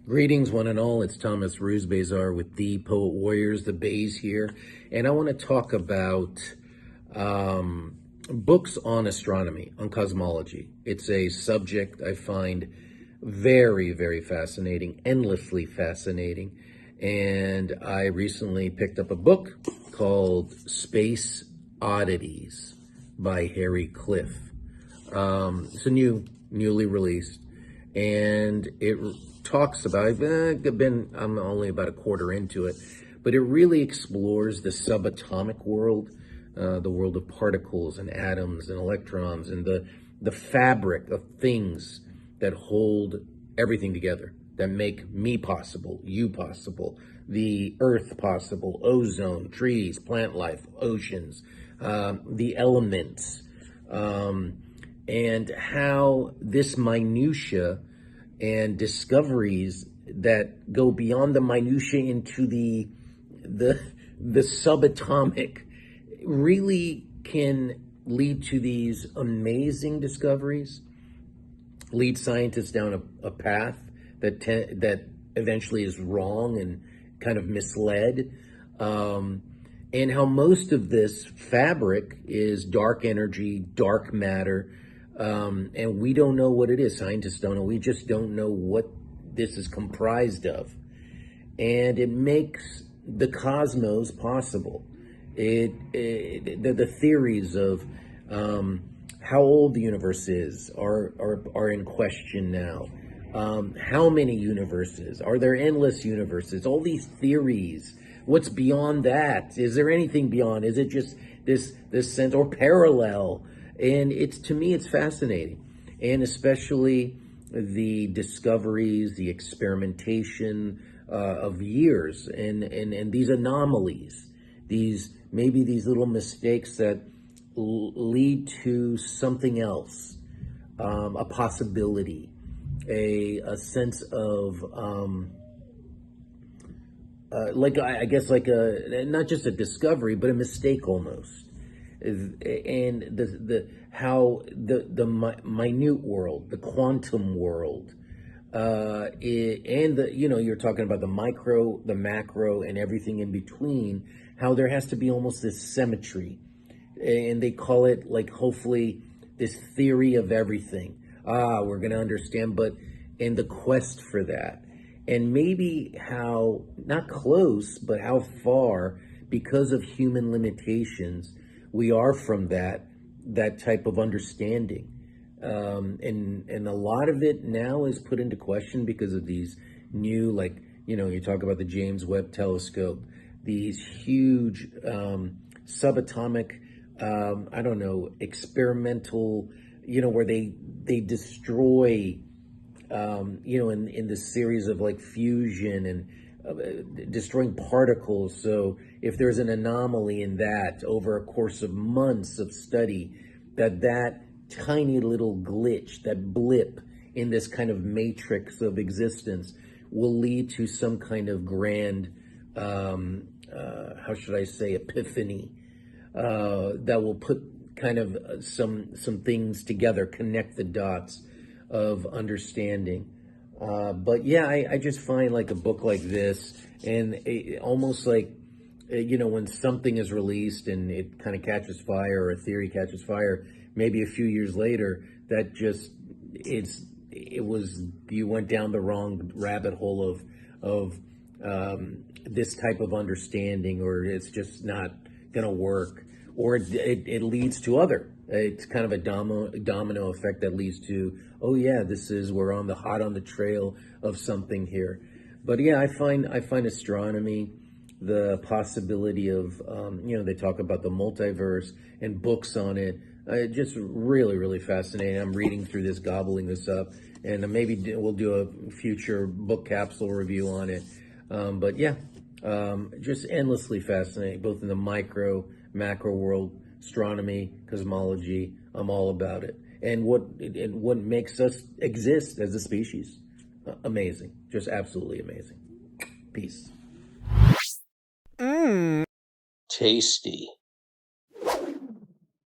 Greetings, one and all. It's Thomas Ruse-Bezar with the Poet Warriors, the Bays here. And I want to talk about books on astronomy, on cosmology. It's a subject I find very, very fascinating, endlessly fascinating. And I recently picked up a book called Space Oddities by Harry Cliff. It's newly released, and it talks about. I'm only about a quarter into it, but it really explores the subatomic world, the world of particles and atoms and electrons, and the fabric of things that hold everything together, that make me possible, you possible, the earth possible, ozone, trees, plant life, oceans, the elements. And how this minutia and discoveries that go beyond the minutia into the subatomic really can lead to these amazing discoveries, lead scientists down a path that eventually is wrong and kind of misled. And how most of this fabric is dark energy, dark matter, and we don't know what it is. Scientists don't know. We just don't know what this is comprised of. And it makes the cosmos possible. The theories of how old the universe is are in question now. How many universes? Are there endless universes? All these theories. What's beyond that? Is there anything beyond? Is it just this sense or parallel? And to me, it's fascinating. And especially the discoveries, the experimentation of years and these anomalies, maybe these little mistakes that lead to something else, a possibility, a sense of I guess like not just a discovery, but a mistake almost. And the minute world, the quantum world, and you're talking about the micro, the macro, and everything in between. How there has to be almost this symmetry, and they call it, like, hopefully this theory of everything. We're going to understand, but in the quest for that. And maybe how, not close, but how far, because of human limitations, we are from that type of understanding. And a lot of it now is put into question because of these new, like, you talk about the James Webb Telescope, these huge subatomic, experimental, where they destroy, in this series of, like, fusion and destroying particles. So if there's an anomaly in that over a course of months of study, that tiny little glitch, that blip in this kind of matrix of existence will lead to some kind of grand, epiphany, that will put kind of some things together, connect the dots of understanding. But yeah, I just find, like, a book like this, and almost like, when something is released and it kind of catches fire, or a theory catches fire, maybe a few years later, that just, you went down the wrong rabbit hole of this type of understanding, or it's just not going to work, or it leads to other. It's kind of a domino effect that leads to, oh yeah, we're hot on the trail of something here. But yeah, I find astronomy, the possibility of, they talk about the multiverse and books on it, just really, really fascinating. I'm reading through this, gobbling this up, and maybe we'll do a future book capsule review on it. But yeah, just endlessly fascinating, both in the micro, macro world, astronomy, cosmology. I'm all about it. And what makes us exist as a species. Amazing. Just absolutely amazing. Peace. Mmm. Tasty.